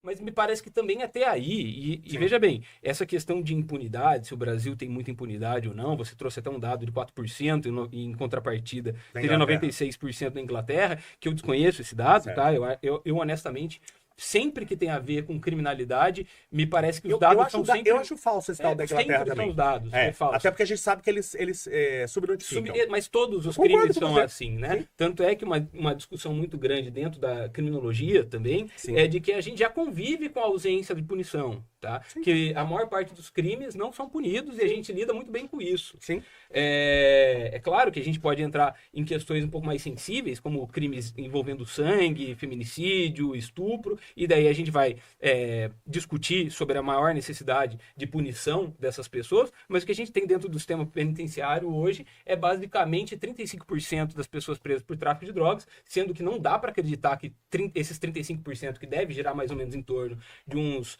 Mas me parece que também até aí, e veja bem, essa questão de impunidade, se o Brasil tem muita impunidade ou não, você trouxe até um dado de 4% e em contrapartida teria 96% na Inglaterra, que eu desconheço esse dado, tá? Eu honestamente... Sempre que tem a ver com criminalidade, me parece que os dados são sempre... Eu acho falso esse tal da Inglaterra também. São os dados, é falso. Até porque a gente sabe que eles subnotificam. Mas todos os crimes são assim, né? Sim. Tanto é que uma discussão muito grande dentro da criminologia também é de que a gente já convive com a ausência de punição, tá? Sim. Que a maior parte dos crimes não são punidos e a gente lida muito bem com isso. Sim. É claro que a gente pode entrar em questões um pouco mais sensíveis, como crimes envolvendo sangue, feminicídio, estupro, e daí a gente vai discutir sobre a maior necessidade de punição dessas pessoas, mas o que a gente tem dentro do sistema penitenciário hoje é basicamente 35% das pessoas presas por tráfico de drogas, sendo que não dá para acreditar que esses 35% que deve gerar mais ou menos em torno de uns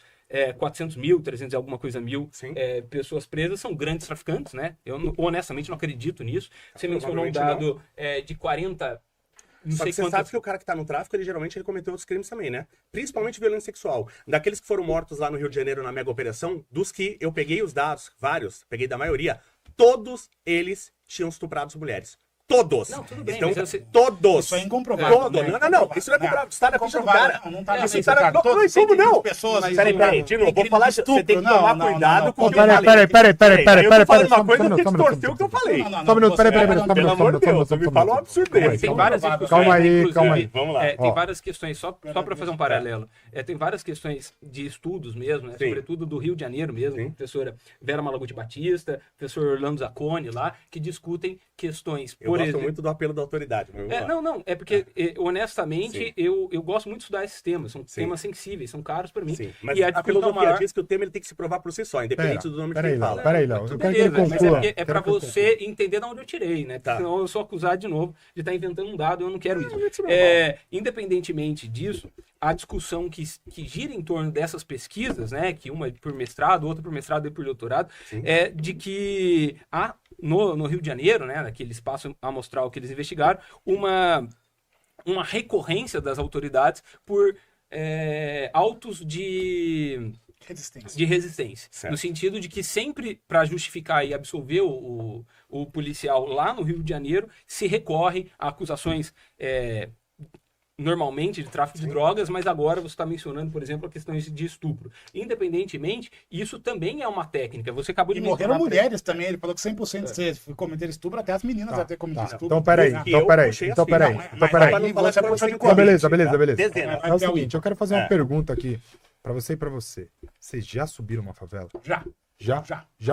400 mil, 300 e alguma coisa mil pessoas presas são grandes traficantes, né? Eu honestamente não acredito nisso. Você mencionou um dado de 40... Só que você sabe que o cara que tá no tráfico, ele geralmente cometeu outros crimes também, né? Principalmente violência sexual. Daqueles que foram mortos lá no Rio de Janeiro na mega operação, dos que eu peguei os dados, vários, peguei da maioria, todos eles tinham estuprado as mulheres. Todos. Não, tudo bem, então, você... todos. Isso é incomprovado. Todos. Não. Isso não é comprovado. Isso tá na ficha do cara. Não tá na ficha do cara. Como não? Peraí, de novo, vou falar, você tem que tomar cuidado com o que eu falei. Peraí. Eu falei uma coisa que distorceu o que eu falei. Só um minuto, peraí. Pelo amor de Deus, me fala um absurdo desse. Tem várias discussões. Calma aí. Vamos lá. Tem várias questões, só para fazer um paralelo. Tem várias questões de estudos mesmo, né? Sobretudo do Rio de Janeiro mesmo, a professora Vera Malaguti Batista, professor Orlando Zacconi lá, que discutem questões, por exemplo... Eu gosto muito do apelo da autoridade. É porque, honestamente, eu gosto muito de estudar esses temas. São temas sensíveis, são caros para mim. Sim. Mas a filosofia diz que o tema ele tem que se provar por si só, independente do nome que ele fala. Peraí, Léo. Eu quero que ele conclua. É para você entender de onde eu tirei, né? Tá. Senão eu sou acusado de novo de estar inventando um dado, eu não quero isso. Independentemente disso, a discussão que gira em torno dessas pesquisas, né? Que uma é por mestrado, outra por mestrado e por doutorado, é de que no Rio de Janeiro, né, naquele espaço amostral que eles investigaram, uma recorrência das autoridades por autos de resistência. Certo. No sentido de que sempre, para justificar e absolver o policial lá no Rio de Janeiro, se recorre a acusações... normalmente de tráfico de drogas, mas agora você está mencionando, por exemplo, a questão de estupro. Independentemente, isso também é uma técnica. Você acabou de morreram mulheres também. Ele falou que 100% se cometer estupro, até as meninas até cometer estupro. Então, peraí. Beleza. É o seguinte, eu quero fazer uma pergunta aqui para você e para você. Vocês já subiram uma favela? Já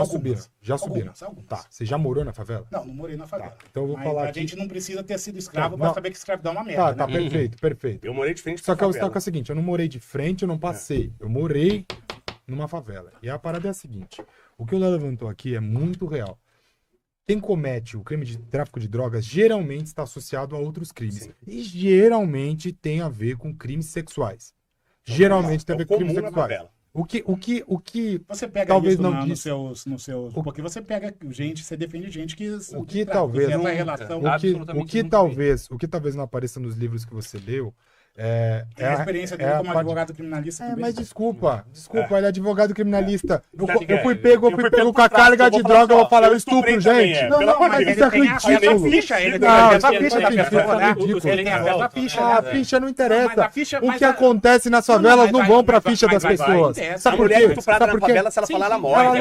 subiram. Algumas. Tá. Você já morou na favela? Não morei na favela. Tá. Então eu vou falar a gente não precisa ter sido escravo pra saber que escravidão é uma merda. Tá, perfeito. Eu morei de frente pra favela. Só que é o seguinte, eu não morei de frente, eu não passei. Eu morei numa favela. E a parada é a seguinte, o que o Léo levantou aqui é muito real. Quem comete o crime de tráfico de drogas geralmente está associado a outros crimes. Sim. E geralmente tem a ver com crimes sexuais. Geralmente tem a ver com crimes sexuais. O que você pega talvez isso não nos seus porque você pega gente, você defende gente que o que talvez não apareça nos livros que você leu a experiência dele como advogado criminalista. Mas desculpa, ele é advogado criminalista. Eu fui pego com a carga de droga, eu vou falar, eu estupro, gente. Não, mas isso é ridículo. Ele tem essa ficha da pessoa, né? Ele tem essa ficha. A ficha não interessa. O que acontece nas favelas não vão pra ficha das pessoas. Sabe por quê? Estuprada na favela, se ela falar, ela morre.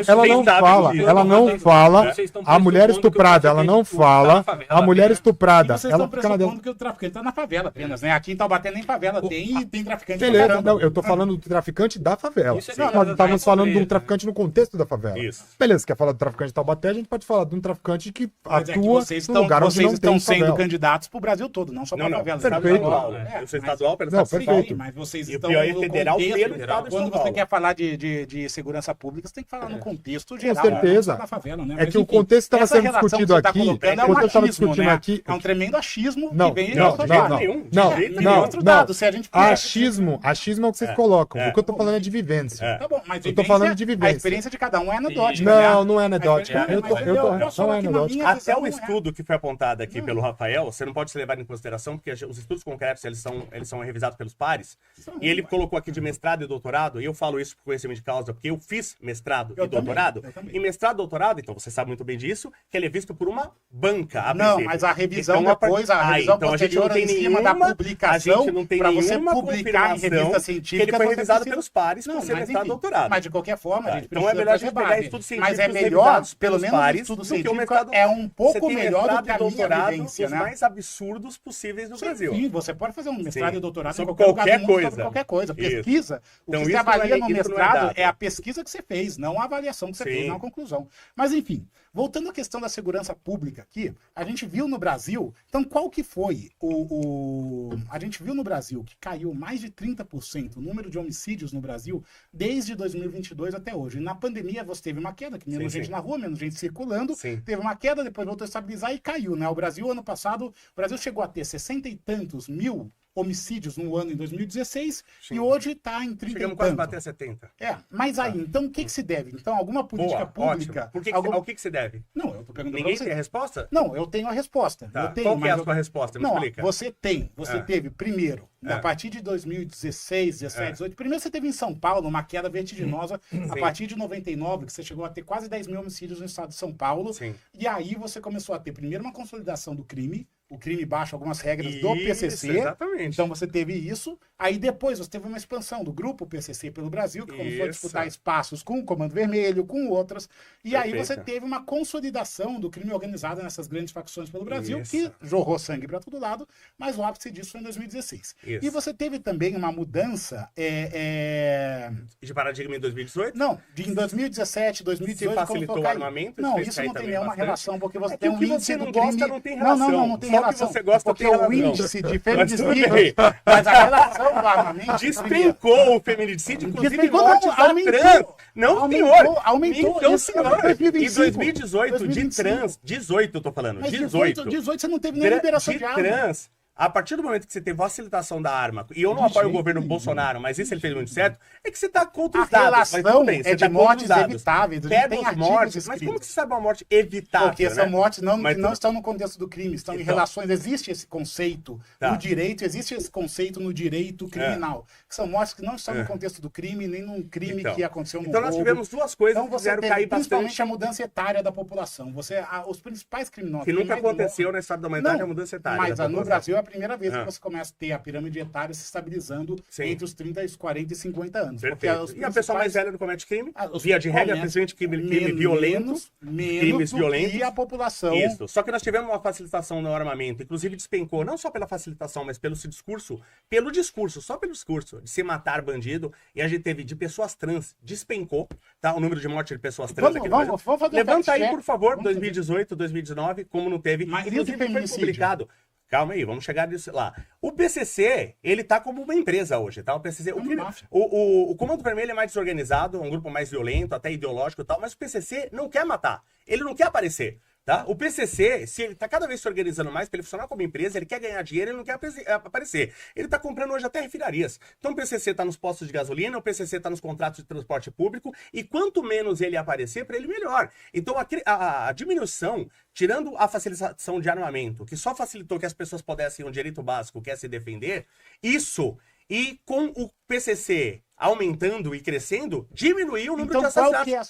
Ela não fala. A mulher estuprada, ela não fala. A mulher estuprada, ela fica na dentro. Porque o traficante tá na favela apenas, né? Aqui em Taubaté nem favela tem traficante. Beleza, não, eu tô falando do traficante da favela. Nós estávamos falando do traficante no contexto da favela. Isso. Beleza, quer falar do traficante de Taubaté, a gente pode falar de um traficante que atua no lugar onde não tem favela. Vocês estão sendo candidatos pro Brasil todo, não só pra favela. Perfeito. Eu sou estadual, perfeito. Mas vocês estão no federal pelo estado de São Quando você quer falar de segurança pública, você tem que falar no contexto geral. Com certeza. Da favela, né? É que o contexto estava sendo discutido aqui. É um tremendo achismo que vem não, Não, outro dado. Se a gente achismo é o que vocês colocam. O que eu tô falando é de vivência. Tá bom, mas eu tô falando de vivência. A experiência de cada um é anedótica. Não é anedótica. Não é anedótica. Até o estudo que foi apontado aqui pelo Rafael, você não pode ser levado em consideração, porque os estudos concretos, eles são revisados pelos pares. E ele colocou aqui de mestrado e doutorado, e eu falo isso por conhecimento de causa, porque eu fiz mestrado e doutorado. E mestrado e doutorado, então você sabe muito bem disso, que ele é visto por uma banca. Não, mas a revisão depois, a revisão então, posterior em cima da publicação, para você publicar em revista científica, que ele foi revisado pelos pares por ser mestrado e doutorado. Mas de qualquer forma, a gente então é melhor a gente pegar estudos científicos. Mas é melhor, pelo menos o estudo científico é um pouco melhor do que a minha vivência, os mais absurdos possíveis no Brasil. Sim, você pode fazer um mestrado e doutorado sobre qualquer coisa. Pesquisa, o que você avalia no mestrado é a pesquisa que você fez, não a avaliação que você fez, não a conclusão. Mas enfim, voltando à questão da segurança pública aqui, a gente viu no Brasil, então qual que foi a gente viu no Brasil que caiu mais de 30% o número de homicídios no Brasil desde 2022 até hoje. E na pandemia você teve uma queda, que menos gente na rua, menos gente circulando, teve uma queda, depois voltou a estabilizar e caiu, né? O Brasil, ano passado, o Brasil chegou a ter 60 e tantos mil homicídios no ano em 2016 e hoje está em 30 Chegamos quase a bater 70. Mas aí, então o que se deve? Então, alguma política pública... Ao que se deve? Não, eu tô perguntando. Ninguém tem a resposta? Não, eu tenho a resposta. Tá. Eu tenho, qual que é a sua resposta? Me explica. Você teve, primeiro, a partir de 2016, 17, 18, primeiro você teve em São Paulo uma queda vertiginosa, a partir de 99, que você chegou a ter quase 10 mil homicídios no estado de São Paulo, e aí você começou a ter primeiro uma consolidação do crime, o crime baixa algumas regras do PCC. Exatamente. Então você teve isso. Aí depois você teve uma expansão do grupo PCC pelo Brasil, que começou a disputar espaços com o Comando Vermelho, com outras. E aí você teve uma consolidação do crime organizado nessas grandes facções pelo Brasil, que jorrou sangue para todo lado, mas o ápice disso foi em 2016. E você teve também uma mudança... De paradigma em 2018? Não, em 2017, 2018... Se facilitou o armamento? Não, isso não tem nenhuma relação, porque você tem um índice do crime... gosta, não tem relação. Não tem relação. Que você gosta porque o índice de feminicídio, mas a relação do armamento... Despencou o feminicídio, inclusive mortes trans. Não, senhor. Aumentou. Então, senhor, em 2018, de trans, 18 eu tô falando, mas 18 você não teve nem liberação de arma. Trans. A partir do momento que você tem facilitação da arma, e eu não apoio o governo Bolsonaro, mas isso ele fez muito certo, é que você está contra os dados. A relação é de mortes evitáveis. Pega as mortes, mas como que você sabe uma morte evitável? Porque são mortes que não estão no contexto do crime, estão em relações. Existe esse conceito no direito, existe esse conceito no direito criminal. Que são mortes que não estão no contexto do crime, nem num crime que aconteceu no roubo. Então nós tivemos duas coisas que fizeram cair bastante. Principalmente a mudança etária da população. Os principais criminosos... Que nunca aconteceu na história da humanidade a mudança etária. Mas no Brasil é a primeira vez que você começa a ter a pirâmide etária se estabilizando entre os 30, os 40 e 50 anos. Porque e a pessoa mais velha não comete crime? Via de regra, principalmente crime violento. Crimes violentos. E a população... Isso. Só que nós tivemos uma facilitação no armamento. Inclusive despencou, não só pela facilitação, mas pelo discurso, só pelo discurso, de se matar bandido. E a gente teve de pessoas trans, despencou, tá? O número de mortes de pessoas trans aqui no Brasil. Levanta aí, por favor, 2018, 2019, como não teve. Mas inclusive foi publicado. Calma aí, vamos chegar nisso lá. O PCC, ele tá como uma empresa hoje, tá? O PCC, o Comando Vermelho é mais desorganizado, é um grupo mais violento, até ideológico e tal, mas o PCC não quer matar, ele não quer aparecer. Tá? O PCC, se ele está cada vez se organizando mais para ele funcionar como empresa, ele quer ganhar dinheiro, ele não quer aparecer. Ele está comprando hoje até refinarias. Então o PCC está nos postos de gasolina, o PCC está nos contratos de transporte público, e quanto menos ele aparecer, para ele melhor. Então a diminuição, tirando a facilitação de armamento, que só facilitou que as pessoas pudessem um direito básico, que é se defender, isso, e com o PCC aumentando e crescendo, diminuiu o número de assassinatos.